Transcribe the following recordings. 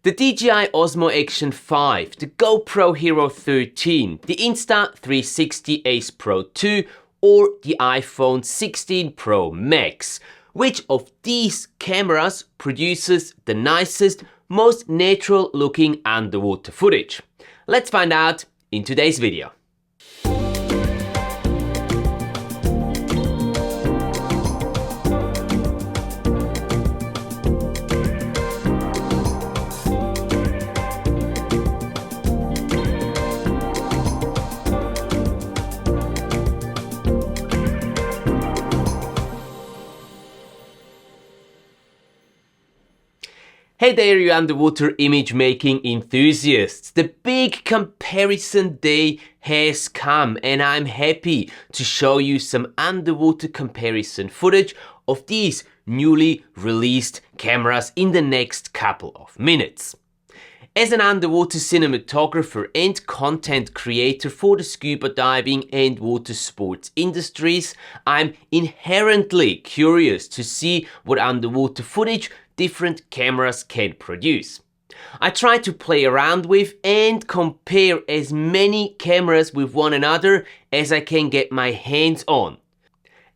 The DJI Osmo Action 5, the GoPro Hero 13, the Insta360 Ace Pro 2 or the iPhone 16 Pro Max. Which of these cameras produces the nicest, most natural looking underwater footage? Let's find out in today's video. Hey there, you underwater image making enthusiasts. The big comparison day has come and I'm happy to show you some underwater comparison footage of these newly released cameras in the next couple of minutes. As an underwater cinematographer and content creator for the scuba diving and water sports industries, I'm inherently curious to see what underwater footage different cameras can produce. I try to play around with and compare as many cameras with one another as I can get my hands on.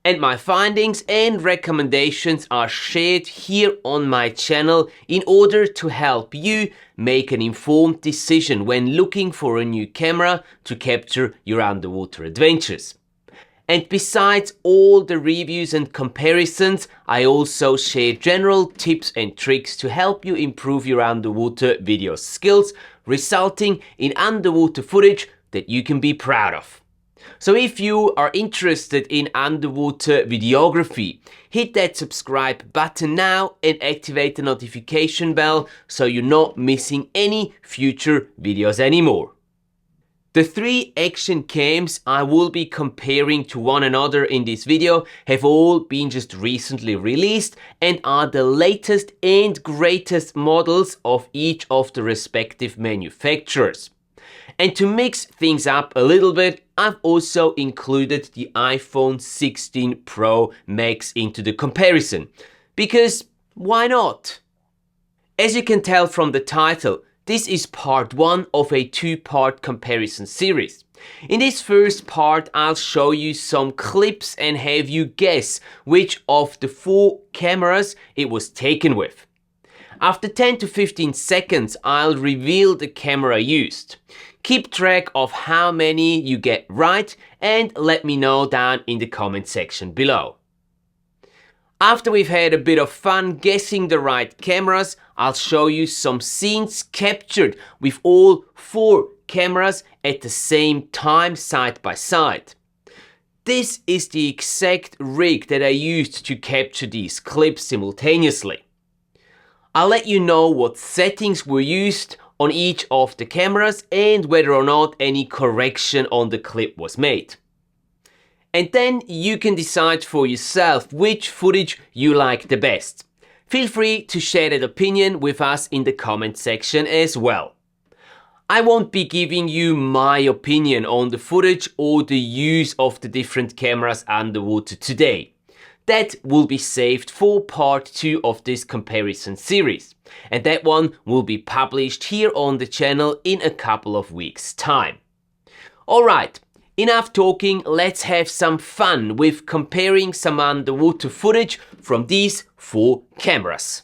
And my findings and recommendations are shared here on my channel in order to help you make an informed decision when looking for a new camera to capture your underwater adventures. And besides all the reviews and comparisons, I also share general tips and tricks to help you improve your underwater video skills, resulting in underwater footage that you can be proud of. So if you are interested in underwater videography, hit that subscribe button now and activate the notification bell so you're not missing any future videos anymore. The three action cams I will be comparing to one another in this video have all been just recently released and are the latest and greatest models of each of the respective manufacturers. And to mix things up a little bit, I've also included the iPhone 16 Pro Max into the comparison. Because why not? As you can tell from the title, this is part 1 of a 2-part comparison series. In this first part, I'll show you some clips and have you guess which of the 4 cameras it was taken with. After 10 to 15 seconds, I'll reveal the camera used. Keep track of how many you get right and let me know down in the comment section below. After we've had a bit of fun guessing the right cameras, I'll show you some scenes captured with all 4 cameras at the same time side by side. This is the exact rig that I used to capture these clips simultaneously. I'll let you know what settings were used on each of the cameras and whether or not any correction on the clip was made. And then you can decide for yourself which footage you like the best. Feel free to share that opinion with us in the comment section as well. I won't be giving you my opinion on the footage or the use of the different cameras underwater today. That will be saved for part 2 of this comparison series. And that one will be published here on the channel in a couple of weeks' time. Alright. Enough talking, let's have some fun with comparing some underwater footage from these 4 cameras.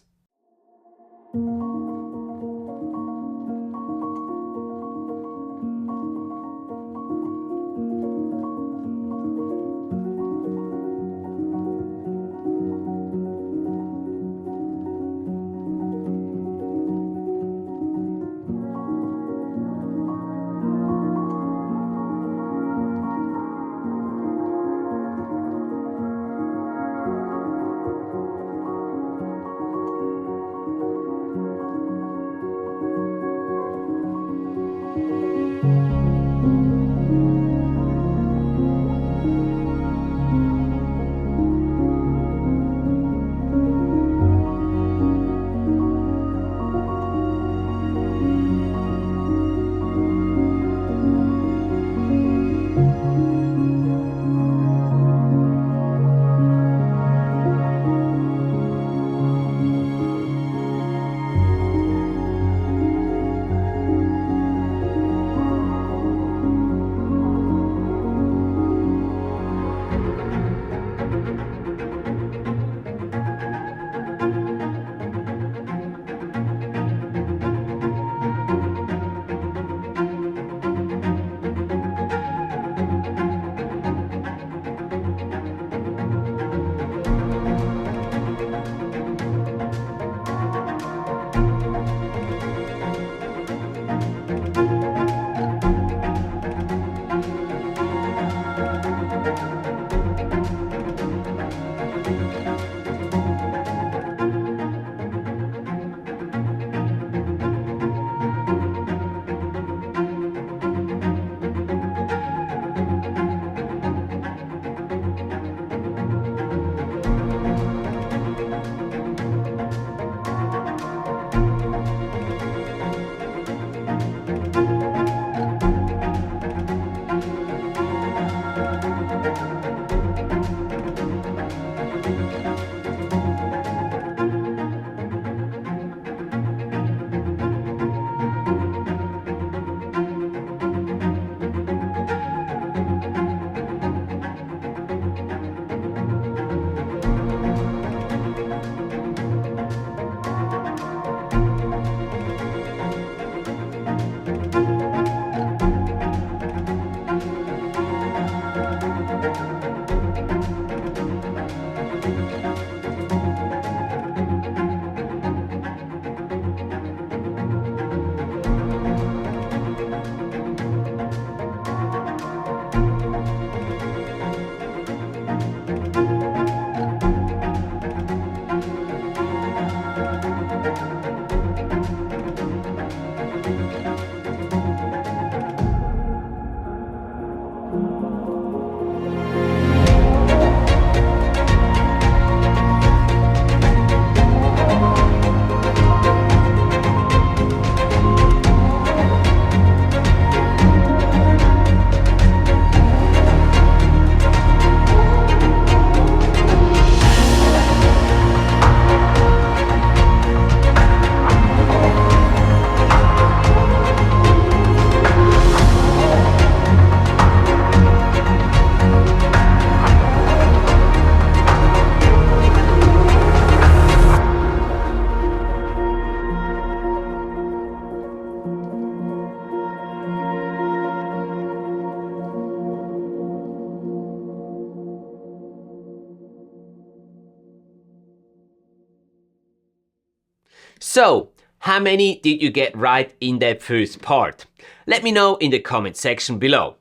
So, how many did you get right in that first part? Let me know in the comment section below.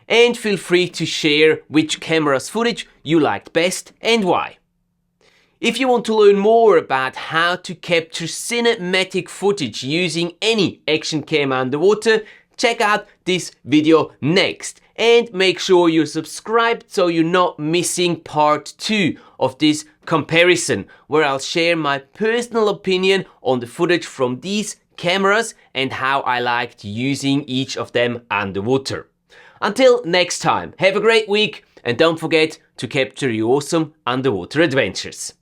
And feel free to share which camera's footage you liked best and why. If you want to learn more about how to capture cinematic footage using any action cam underwater, check out this video next. And make sure you're subscribed so you're not missing part 2 of this comparison, where I'll share my personal opinion on the footage from these cameras and how I liked using each of them underwater. Until next time, have a great week and don't forget to capture your awesome underwater adventures.